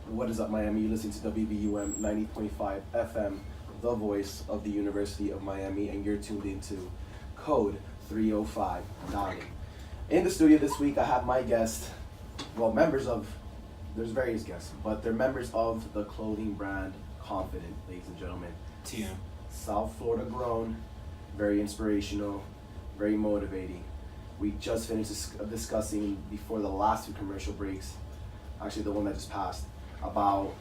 What is up, Miami? You listen to WVUM 90.5 FM, the voice of the University of Miami, and you're tuned into Code 305 Dialing. In the studio this week, I have my guest, there's various guests, but they're members of the clothing brand Confident, ladies and gentlemen. TM. South Florida grown, very inspirational, very motivating. We just finished discussing before the last two commercial breaks, actually the one that just passed, about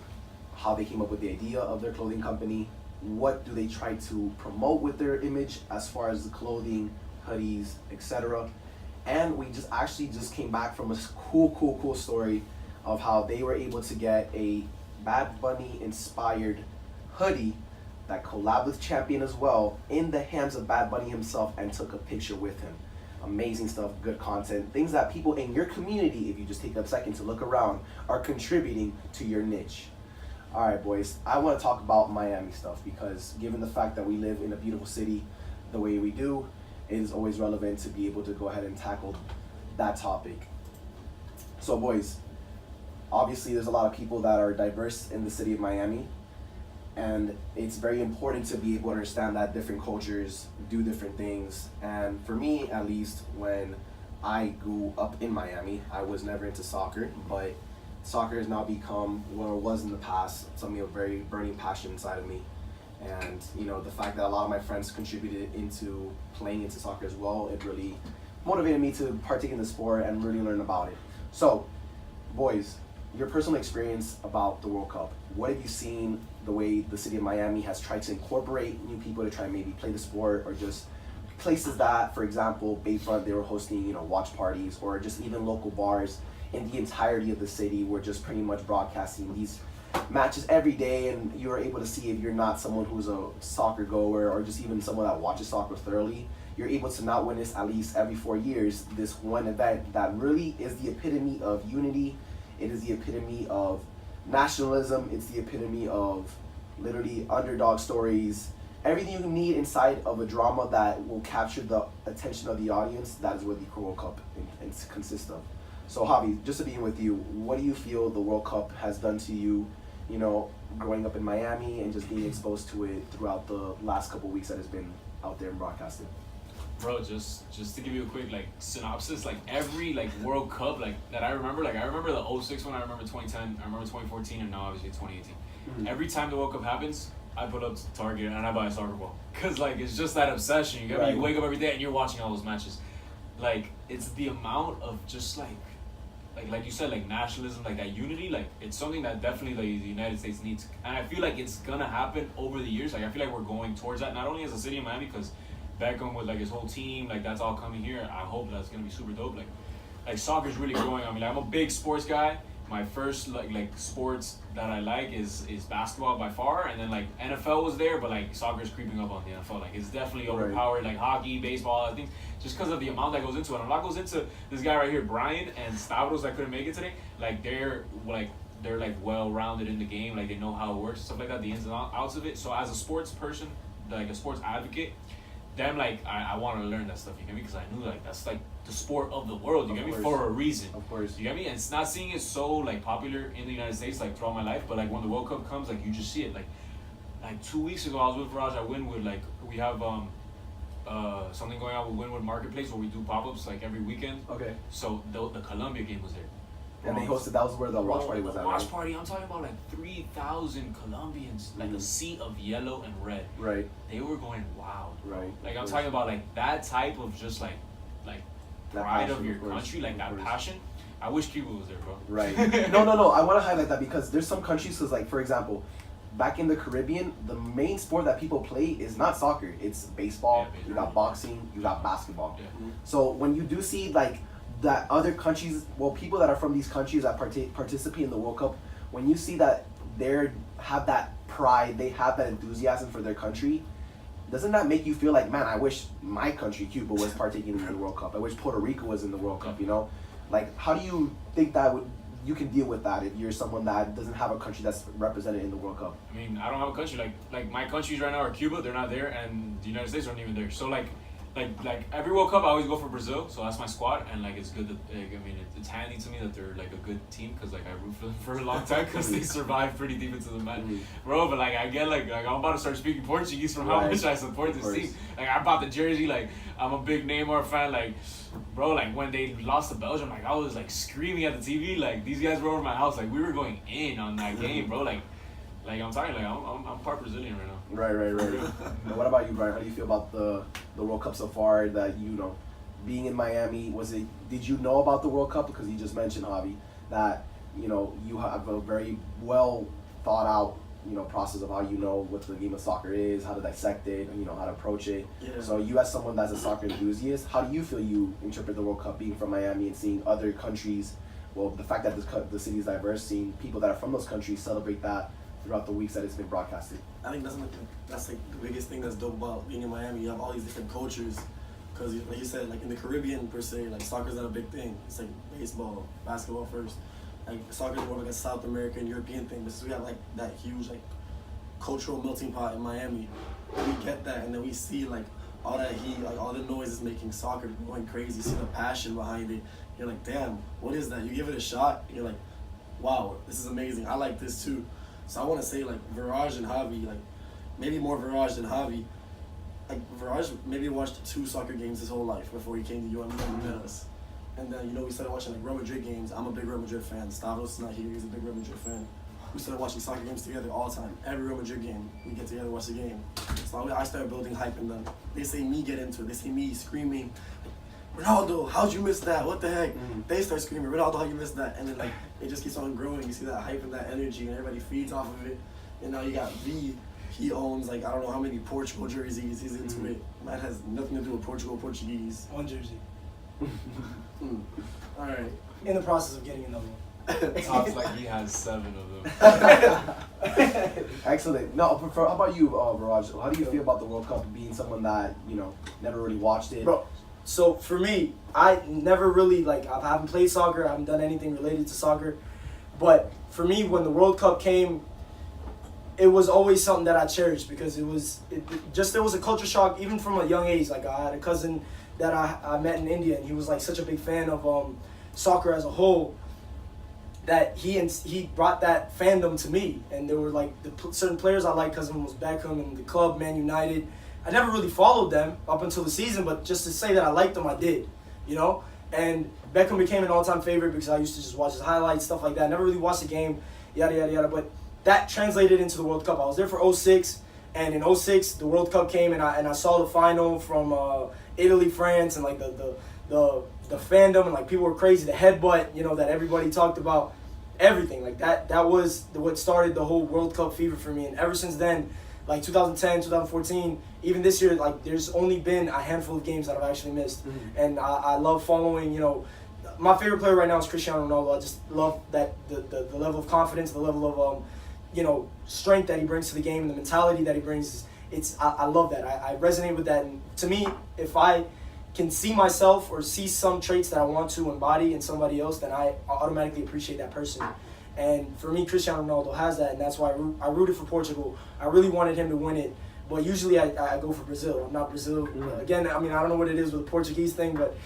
how they came up with the idea of their clothing company, what do they try to promote with their image as far as the clothing, hoodies, etc. And we just came back from a cool story of how they were able to get a Bad Bunny inspired hoodie that collabed with Champion as well in the hands of Bad Bunny himself and took a picture with him. Amazing stuff, good content, things that people in your community, if you just take a second to look around, are contributing to your niche. All right, boys, I want to talk about Miami stuff because given the fact that we live in a beautiful city the way we do, it is always relevant to be able to go ahead and tackle that topic. So, boys, obviously there's a lot of people that are diverse in the city of Miami, and it's very important to be able to understand that different cultures do different things. And for me, at least, when I grew up in Miami, I was never into soccer, but soccer has now become what it was in the past, something of very burning passion inside of me. And the fact that a lot of my friends contributed into playing into soccer as well, it really motivated me to partake in the sport and really learn about it. So, boys, your personal experience about the World Cup. What have you seen the way the city of Miami has tried to incorporate new people to try and maybe play the sport, or just places that, for example, Bayfront, they were hosting, watch parties, or just even local bars in the entirety of the city were just pretty much broadcasting these matches every day, and you are able to see, if you're not someone who's a soccer goer or just even someone that watches soccer thoroughly, you're able to now witness at least every 4 years this one event that really is the epitome of unity. It is the epitome of nationalism. It's the epitome of literally underdog stories. Everything you need inside of a drama that will capture the attention of the audience, that is what the World Cup consists of. So, Javi, just to be with you, what do you feel the World Cup has done to you, growing up in Miami and just being exposed to it throughout the last couple of weeks that it's been out there and broadcasted? Bro, just to give you a quick synopsis, every World Cup that I remember, I remember the '06 one, I remember 2010, I remember 2014, and now obviously 2018. Mm-hmm. Every time the World Cup happens, I put up to Target and I buy a soccer ball, cause it's just that obsession. You get me? You wake up every day and you're watching all those matches. It's the amount of just like you said, nationalism, that unity, it's something that definitely the United States needs, and I feel like it's gonna happen over the years. I feel like we're going towards that, not only as a city of Miami, because Beckham with his whole team, that's all coming here. I hope that's gonna be super dope. Soccer's really growing on me. I'm a big sports guy. My first sports that I like is basketball by far, and then NFL was there, but soccer's creeping up on the NFL. It's definitely overpowered. Hockey, baseball, I think, just because of the amount that goes into it. And a lot goes into this guy right here, Brian and Stavros, that couldn't make it today. They're well-rounded in the game. They know how it works, stuff like that, the ins and outs of it. So as a sports person, a sports advocate, them I want to learn that stuff, you get me? Because I knew that's the sport of the world, you get me, for a reason. Of course. You get me? And it's not seeing it so popular in the United States throughout my life, but when the World Cup comes, you just see it. 2 weeks ago I was with Raj at Wynwood. We have something going on with Wynwood Marketplace where we do pop-ups every weekend. Okay. So the Colombia game was there. And they hosted, that was where the watch party was at, the watch party, I'm talking about 3,000 Colombians, a sea of yellow and red. Right. They were going wild. Right. I'm talking about that type of just pride of your country, that passion. I wish Cuba was there, bro. Right. No. I want to highlight that because there's some countries, because for example, back in the Caribbean, the main sport that people play is not soccer. It's baseball. Yeah, you got boxing. You got basketball. Yeah. Mm-hmm. So when you do see that other countries, people that are from these countries that participate in the World Cup, when you see that they have that pride, they have that enthusiasm for their country, doesn't that make you feel man, I wish my country, Cuba, was partaking in the World Cup. I wish Puerto Rico was in the World Cup, How do you think that you can deal with that if you're someone that doesn't have a country that's represented in the World Cup? I mean, I don't have a country. My countries right now are Cuba, they're not there, and the United States aren't even there. So like every World Cup I always go for Brazil, so that's my squad, and like it's good that like, I mean it's handy to me that they're like a good team because like I root for them for a long time because they survived pretty deep into the match, bro. But like I get like I'm about to start speaking Portuguese from how much I support this team. Like I bought the jersey, like I'm a big Neymar fan, like bro. Like when they lost to Belgium, like I was like screaming at the TV, like these guys were over my house, like we were going in on that game, bro. Like I'm sorry, like I'm part Brazilian right now. Right. And what about you, Brian? How do you feel about the World Cup so far? That being in Miami, did you know about the World Cup? Because you just mentioned, Javi, that you have a very well thought out process of how what the game of soccer is, how to dissect it, and how to approach it. Yeah. So you as someone that's a soccer enthusiast, how do you feel you interpret the World Cup being from Miami and seeing other countries? Well, the fact that the city is diverse, seeing people that are from those countries celebrate that throughout the weeks that it's been broadcasted. I think that's like the biggest thing that's dope about being in Miami. You have all these different cultures, because like you said, like in the Caribbean per se, like soccer's not a big thing. It's like baseball, basketball first. Like soccer's more like a South American, European thing. But since we have like that huge like cultural melting pot in Miami, we get that, and then we see like all that heat, like all the noise is making soccer going crazy. You see the passion behind it. You're like, damn, what is that? You give it a shot, you're like, wow, this is amazing. I like this too. So I want to say like Viraj and Javi, like maybe more Viraj than Javi. Like Viraj maybe watched 2 soccer games his whole life before he came to UM and met us. And then we started watching like Real Madrid games. I'm a big Real Madrid fan. Stavros is not here. He's a big Real Madrid fan. We started watching soccer games together all the time. Every Real Madrid game, we get together watch the game. So I started building hype in them. They say me get into it. They see me screaming, Ronaldo, how'd you miss that? What the heck? They start screaming, Ronaldo, how'd you miss that? And then like it just keeps on growing. You see that hype and that energy, and everybody feeds off of it. And now you got V. He owns like I don't know how many Portugal jerseys. He's into it. That has nothing to do with Portugal, Portuguese. 1 jersey. All right. In the process of getting another one. Talks like he has 7 of them. Excellent. No, how about you, Viraj? How do you feel about the World Cup being someone that never really watched it? Bro, so for me, I never really I haven't played soccer. I haven't done anything related to soccer. But for me, when the World Cup came, it was always something that I cherished because there was a culture shock even from a young age. Like I had a cousin that I met in India, and he was like such a big fan of soccer as a whole that he brought that fandom to me. And there were like certain players I liked. Cousin was Beckham and the club Man United. I never really followed them up until the season, but just to say that I liked them, I did, And Beckham became an all-time favorite because I used to just watch his highlights, stuff like that. Never really watched the game, yada, yada, yada. But that translated into the World Cup. I was there for 06, and in 06, the World Cup came, and I saw the final from Italy, France, and like the fandom, and like people were crazy. The headbutt, that everybody talked about, everything. Like that was what started the whole World Cup fever for me. And ever since then, like 2010, 2014, even this year, like there's only been a handful of games that I've actually missed. And I love following, my favorite player right now is Cristiano Ronaldo. I just love that the level of confidence, the level of strength that he brings to the game, and the mentality that he brings. I love that. I resonate with that. And to me, if I can see myself or see some traits that I want to embody in somebody else, then I automatically appreciate that person. And for me, Cristiano Ronaldo has that, and that's why I rooted for Portugal. I really wanted him to win it, but usually I go for Brazil. I'm not Brazil. Again, I mean, I don't know what it is with the Portuguese thing, but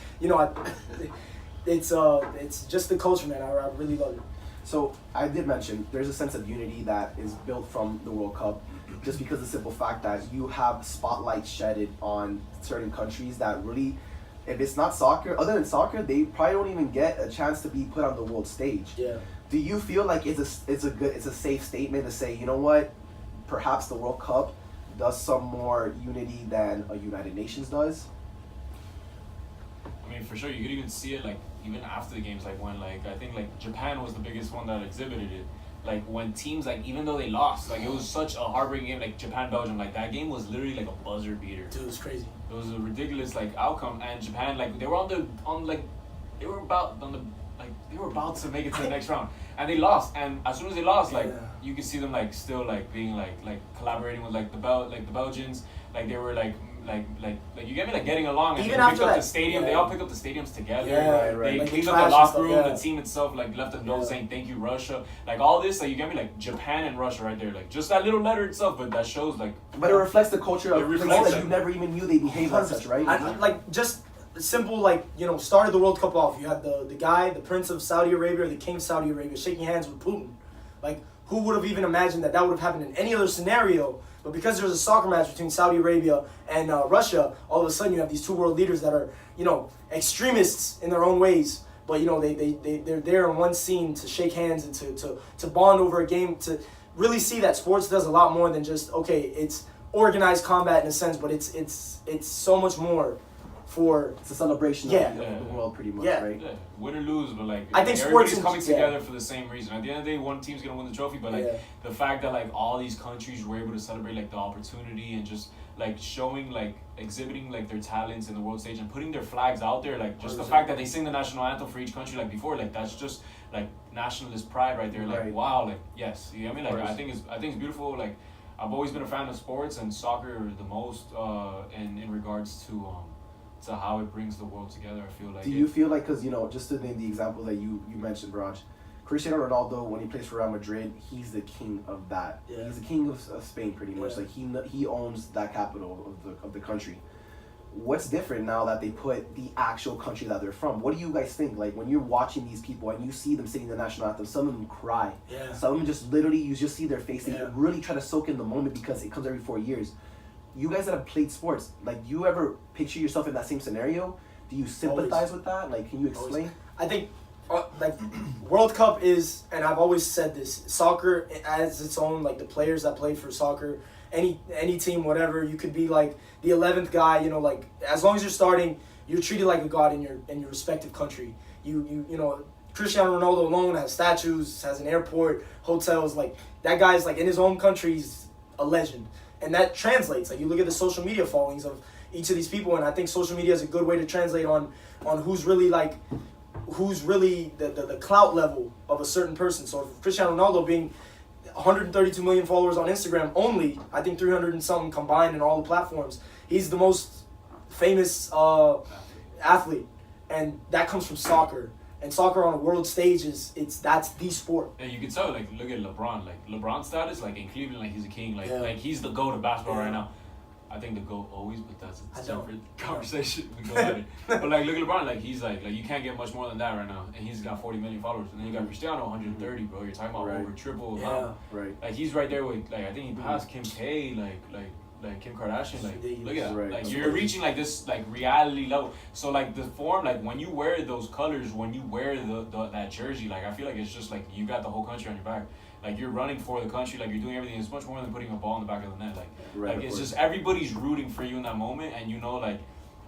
it's just the culture, man. I really love it. So I did mention there's a sense of unity that is built from the World Cup, just because of the simple fact that you have spotlight shedded on certain countries that really, if it's not soccer, other than soccer, they probably don't even get a chance to be put on the world stage. Yeah. Do you feel like it's a safe statement to say, you know what, perhaps the World Cup does some more unity than a United Nations does? I mean, for sure, you could even see it like even after the games, like when I think like Japan was the biggest one that exhibited it. Like when teams even though they lost, like it was such a heartbreaking game, like Japan-Belgium, like that game was literally like a buzzer beater. Dude, it was crazy. It was a ridiculous outcome, and Japan they were they were about to make it to the next round, and they lost. And as soon as they lost, you could see them still being collaborating with the Belgians, they were you get me, like getting along, and Even they after picked up that, the stadium. yeah. They all picked up the stadiums together. Yeah, right. They Like cleaned the up the trash locker and room. stuff, The team itself like left a note Yeah. saying thank you Russia. Like all this, like you get me, like Japan and Russia right there. Like just that little letter itself, but that shows like. But it reflects the culture of It places reflects that it. you never even knew they behaved as such, right? Like just simple, like, you know, started the World Cup off. You had the guy, the Prince of Saudi Arabia, or the King of Saudi Arabia, shaking hands with Putin. Like, who would have even imagined that would have happened in any other scenario? But because there's a soccer match between Saudi Arabia and Russia, all of a sudden you have these two world leaders that are, you know, extremists in their own ways. But, you know, they're there in one scene to shake hands and to bond over a game, to really see that sports does a lot more than just, okay, it's organized combat in a sense, but it's so much more for... It's a celebration Yeah. of the world, pretty much, Yeah. right? Yeah, win or lose, but like I think everybody's sports coming is- together for the same reason. At the end of the day, one team's gonna win the trophy, but like Yeah. the fact that like all these countries were able to celebrate like the opportunity and just like showing like exhibiting like their talents in the world stage and putting their flags out there, like just the 100%. fact that they sing the national anthem for each country like before, like that's just like nationalist pride right there. Like Right. wow, like yes, you know what I mean? Like Of course. I think it's beautiful. Like I've always been a fan of sports and soccer the most, in regards to how it brings the world together. I feel like. Do you feel like, because, you know, just to name the example that you mentioned, Raj, Cristiano Ronaldo, when he plays for Real Madrid, he's the king of that. Yeah. He's the king of Spain, pretty much. Yeah. Like, he owns that capital of the country. What's different now that they put the actual country that they're from? What do you guys think? Like, when you're watching these people and you see them singing the national anthem, some of them cry. Yeah. Some of them just literally, you just see their face. They Yeah. really try to soak in the moment because it comes every 4 years. You guys that have played sports, like, do you ever picture yourself in that same scenario? Do you sympathize with that? Like, can you explain? I think, like, World Cup is, and I've always said this, soccer has its own, like, the players that play for soccer, any team, whatever, you could be, like, the 11th guy, you know, like, as long as you're starting, you're treated like a god in your respective country. You know, Cristiano Ronaldo alone has statues, has an airport, hotels, like, that guy's, like, in his own country, he's a legend. And that translates. Like, you look at the social media followings of each of these people, and I think social media is a good way to translate on who's really the clout level of a certain person. So if Cristiano Ronaldo being 132 million followers on Instagram only, I think 300 and something combined in all the platforms, he's the most famous athlete, and that comes from soccer. And soccer on a world stage that's the sport. Yeah, you can tell. Like, look at LeBron. Like, LeBron's status, like in Cleveland, like he's a king. Like, Yeah. like he's the GOAT of basketball Yeah. right now. I think the GOAT always, but that's I a don't. separate conversation. We go at it. But like, look at LeBron. Like, he's like you can't get much more than that right now, and he's got 40 million followers. And then you got Cristiano, 130, bro. You're talking about Right. over triple. Yeah. amount. Right. Like he's right there with like I think he passed Kim K. Like Kim Kardashian, like look at that. Right. Like you're reaching like this like reality level. So like the form, like when you wear those colors, when you wear that jersey, like I feel like it's just like you got the whole country on your back. Like you're running for the country, like you're doing everything. It's much more than putting a ball in the back of the net. Like Right, like of it's course. just everybody's rooting for you in that moment, and you know like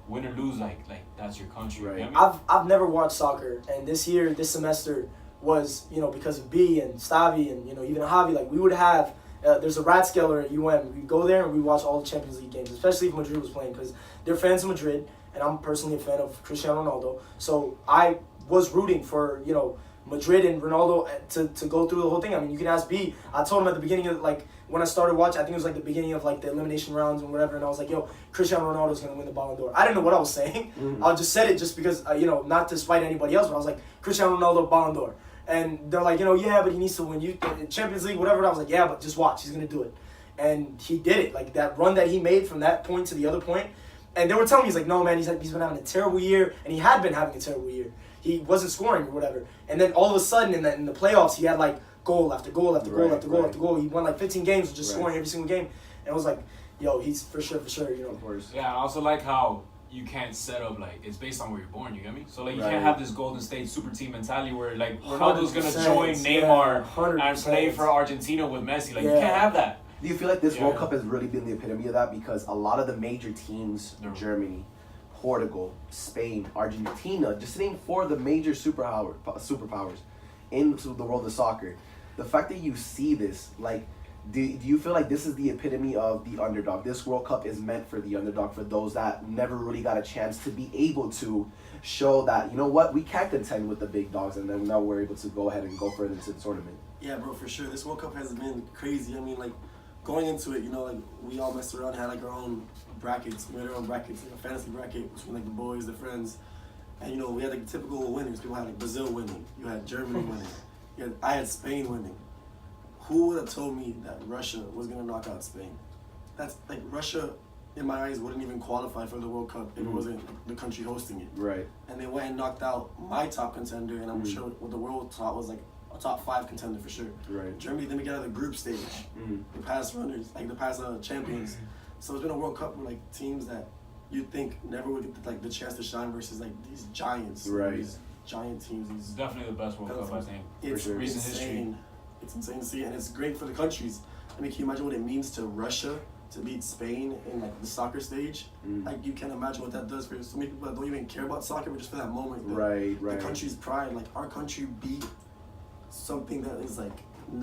win or lose, like that's your country. Right. You know what I mean? I've never watched soccer, and this semester was, you know, because of B and Stavi and, you know, even Javi, like, we would have, there's a rat scaler at UM. We go there and we watch all the Champions League games, especially if Madrid was playing, because they're fans of Madrid, and I'm personally a fan of Cristiano Ronaldo. So I was rooting for, you know, Madrid and Ronaldo to go through the whole thing. I mean, you can ask B. I told him at the beginning of, like, when I started watching, I think it was like the beginning of like the elimination rounds and whatever, and I was like, yo, Cristiano Ronaldo's gonna win the Ballon d'Or. I didn't know what I was saying. I just said it just because, you know, not to spite anybody else, but I was like, Cristiano Ronaldo, Ballon d'Or. And they're like, you know, yeah, but he needs to win Champions League, whatever. And I was like, yeah, but just watch, he's gonna do it. And he did it. Like, that run that he made from that point to the other point. And they were telling me, he's like, no, man, he's been having a terrible year, and he had been having a terrible year. He wasn't scoring or whatever. And then all of a sudden in the playoffs, he had like goal after goal after goal after goal after goal. He won like 15 games with just scoring every single game. And I was like, yo, he's for sure, you know. Of course. Yeah, and I also like how you can't set up like it's based on where you're born. You get me? So like you Right. can't have this Golden State super team mentality where like Ronaldo's gonna 100%, join Neymar yeah, and play 100%. for Argentina with Messi. Like you Yeah. can't have that. Do you feel like this Yeah. World Cup has really been the epitome of that? Because a lot of the major teams, They're- Germany, Portugal, Spain, Argentina, just to name four of the major superpowers in the world of soccer. The fact that you see this, like, do you feel like this is the epitome of the underdog? This World Cup is meant for the underdog, for those that never really got a chance to be able to show that, you know what, we can contend with the big dogs, and then now we're able to go ahead and go further into the tournament. Yeah, bro, for sure. This World Cup has been crazy. I mean, like, going into it, you know, like we all messed around, had like our own brackets. We had our own brackets, like a fantasy bracket between like the boys, the friends, and you know we had like typical winners. People had like Brazil winning, you had Germany winning, I had Spain winning. Who would have told me that Russia was gonna knock out Spain? That's like Russia, in my eyes, wouldn't even qualify for the World Cup if it wasn't the country hosting it. Right. And they went and knocked out my top contender, and I'm sure what the world thought was like a top 5 contender for sure. Right. Germany didn't get out of the group stage. The past runners, like the past champions. So it's been a World Cup where like teams that you think never would get like the chance to shine versus like these giants. Right. These giant teams. It's These definitely the best World Cup, I think. it's sure. Recent history. insane. It's insane to see, and it's great for the countries. I mean, can you imagine what it means to Russia to beat Spain in like the soccer stage? Like you can't imagine what that does for so many people that don't even care about soccer, but just for that moment. Right. The country's pride, like our country beat something that is like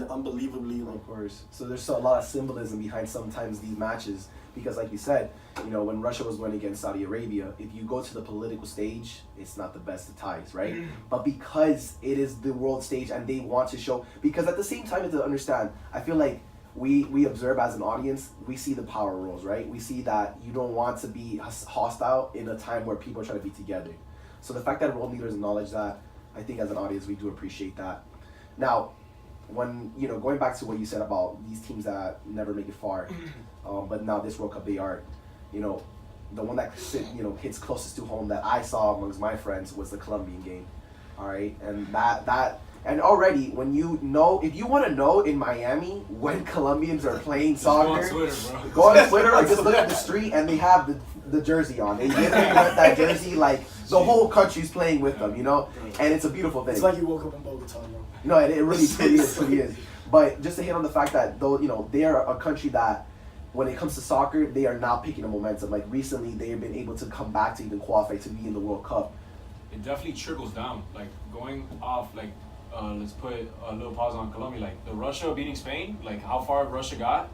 unbelievably like. Of course. So there's a lot of symbolism behind sometimes these matches because, like you said, you know, when Russia was going against Saudi Arabia, if you go to the political stage, it's not the best of ties, right? But because it is the world stage and they want to show, because at the same time, to understand, I feel like we observe as an audience, we see the power roles, right? We see that you don't want to be hostile in a time where people are trying to be together. So the fact that world leaders acknowledge that, I think as an audience, we do appreciate that. Now, when, you know, going back to what you said about these teams that never make it far, but now this World Cup they are, you know, the one that hits closest to home that I saw amongst my friends was the Colombian game, all right, and and already when you know, if you want to know in Miami when Colombians are playing soccer, Just go on Twitter, bro. go on Twitter or just look at the street and they have the jersey on. They literally wear that jersey like the whole country's playing with them, you know, and it's a beautiful thing. It's like you woke up in Bogota, bro. No, it really truly is. But just to hit on the fact that though, you know, they are a country that when it comes to soccer, they are now picking a momentum. Like recently, they have been able to come back to even qualify to be in the World Cup. It definitely trickles down. Like going off, like let's put a little pause on Colombia. Like the Russia beating Spain, like how far Russia got,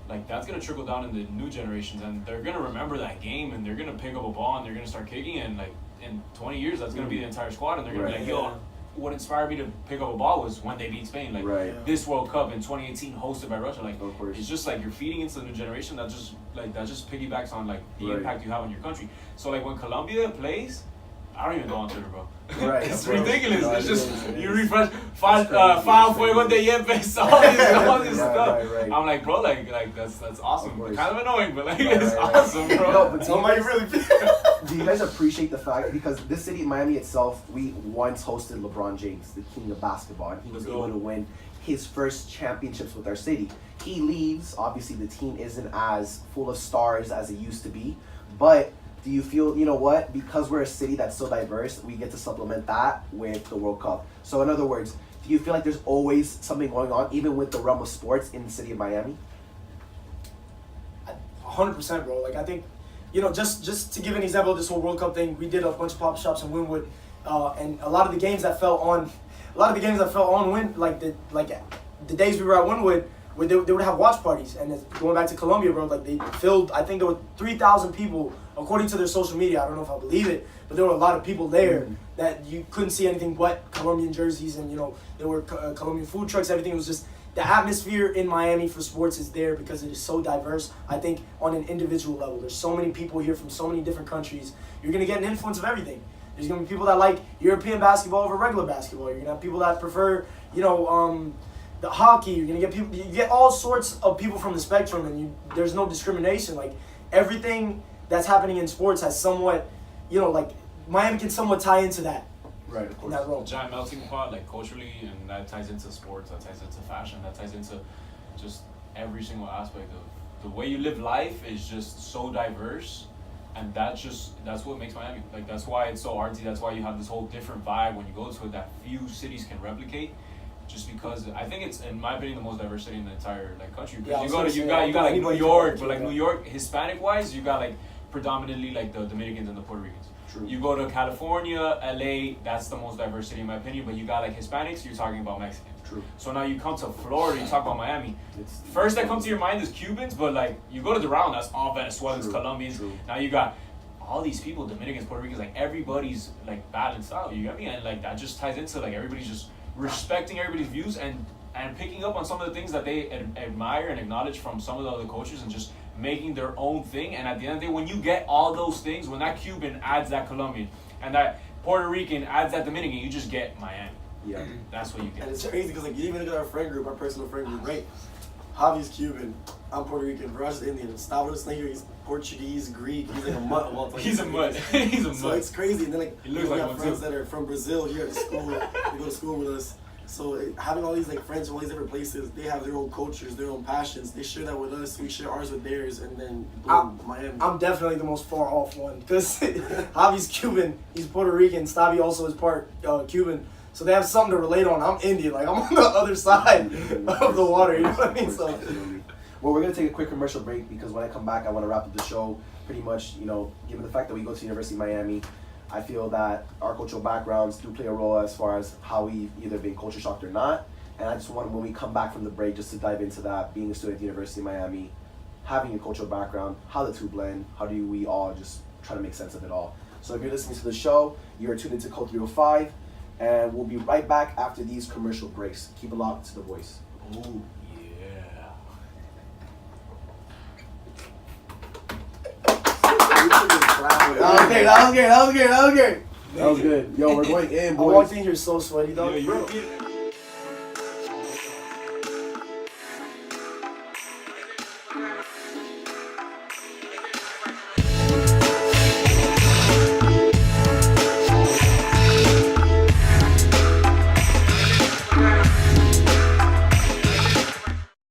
like that's gonna trickle down in the new generations, and they're gonna remember that game, and they're gonna pick up a ball, and they're gonna start kicking, and like in 20 years, that's gonna be the entire squad, and they're gonna be like, yo. What inspired me to pick up a ball was when they beat Spain. Like this World Cup in 2018, hosted by Russia. Like it's just like you're feeding into the new generation. That just piggybacks on like the impact you have on your country. So like when Colombia plays, I don't even go on Twitter, bro. Right, It's ridiculous. No, it's just you refresh file fuego de yepes, all this stuff. Right. I'm like, bro, like that's awesome. Kind of annoying, but like it's awesome, bro. No, but Somebody really. do you guys appreciate the fact, because this city, Miami itself, we once hosted LeBron James, the king of basketball, and he was able to win his first championships with our city. He leaves, obviously the team isn't as full of stars as it used to be, but do you feel, you know what, because we're a city that's so diverse, we get to supplement that with the World Cup. So in other words, do you feel like there's always something going on, even with the realm of sports in the city of Miami? 100%, bro. Like I think, you know, just to give an example of this whole World Cup thing, we did a bunch of pop shops in Wynwood, and a lot of the games that fell on the days we were at Wynwood, where they would have watch parties, and going back to Colombia, bro, like they filled. I think there were 3,000 people according to their social media. I don't know if I believe it, but there were a lot of people there that you couldn't see anything but Colombian jerseys, and you know there were Colombian food trucks. Everything was just. The atmosphere in Miami for sports is there because it is so diverse. I think on an individual level, there's so many people here from so many different countries. You're gonna get an influence of everything. There's gonna be people that like European basketball over regular basketball. You're gonna have people that prefer, you know, the hockey. You're gonna get people. You get all sorts of people from the spectrum, and there's no discrimination. Like everything that's happening in sports has somewhat, you know, like Miami can somewhat tie into that. Right, of course. In that role. Giant melting pot, like culturally, and that ties into sports, that ties into fashion, that ties into just every single aspect of the way you live life is just so diverse, and that's what makes Miami. Like that's why it's so artsy. That's why you have this whole different vibe when you go to it that few cities can replicate. Just because I think it's, in my opinion, the most diverse city in the entire like country. Because you got like New York, but like New York, Hispanic wise, you got like predominantly like the Dominicans and the Puerto Ricans. True. You go to California, LA, that's the most diverse city in my opinion, but you got like Hispanics, you're talking about Mexicans. True. So now you come to Florida, you talk about Miami. It's First that comes to your mind is Cubans, but like you go to the round, that's all Venezuelans, Colombians. True. Now you got all these people, Dominicans, Puerto Ricans, like everybody's like balanced out, you get me? And like that just ties into like everybody's just respecting everybody's views, and and picking up on some of the things that they admire and acknowledge from some of the other coaches and just making their own thing. And at the end of the day, when you get all those things, when that Cuban adds that Colombian and that Puerto Rican adds that Dominican, you just get Miami. Yeah. That's what you get. And it's crazy because like you even look at our friend group, our personal friend group, right? Javi's Cuban, I'm Puerto Rican, Viraj is Indian, Stavros here, he's Portuguese, Greek, he's like a mutt of all time. He's a mutt. He's a So mutt. it's crazy. And then like He looks we like have one friends too. that are from Brazil here at school. They go to school with us. So having all these like friends from all these different places, they have their own cultures, their own passions. They share that with us. We share ours with theirs, and then boom, Miami. I'm definitely the most far off one because Javi's Cuban, he's Puerto Rican. Stabby also is part Cuban, so they have something to relate on. I'm Indian, like I'm on the other side of the water. You know what I mean? So. Absolutely. Well, we're gonna take a quick commercial break because when I come back, I want to wrap up the show. Pretty much, you know, given the fact that we go to University of Miami, I feel that our cultural backgrounds do play a role as far as how we've either been culture shocked or not. And I just want, when we come back from the break, just to dive into that, being a student at the University of Miami, having a cultural background, how the two blend, how do we all just try to make sense of it all. So if you're listening to the show, you're tuned into Code 305, and we'll be right back after these commercial breaks. Keep it locked to The Voice. Ooh, yeah. That was good. Yo, we're going in, I boys. walked in here so sweaty though. Yo, you